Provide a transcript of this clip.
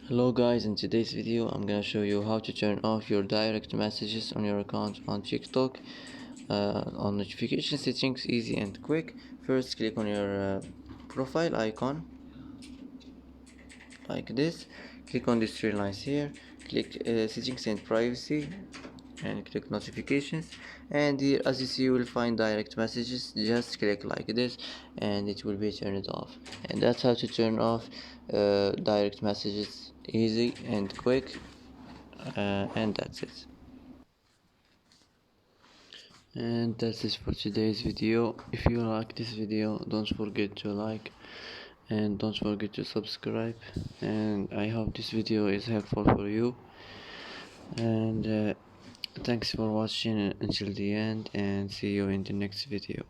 Hello guys, in today's video I'm gonna show you how to turn off your direct messages on your account on TikTok. On notification settings, easy and quick. First click on your profile icon like this, click on these three lines here, click settings and privacy, and click notifications, and here as you see you will find direct messages. Just click like this and it will be turned off. And that's how to turn off direct messages, easy and quick. And that's it. And that's it for today's video. If you like this video, don't forget to like and don't forget to subscribe, and I hope this video is helpful for you. And thanks for watching until the end, and see you in the next video.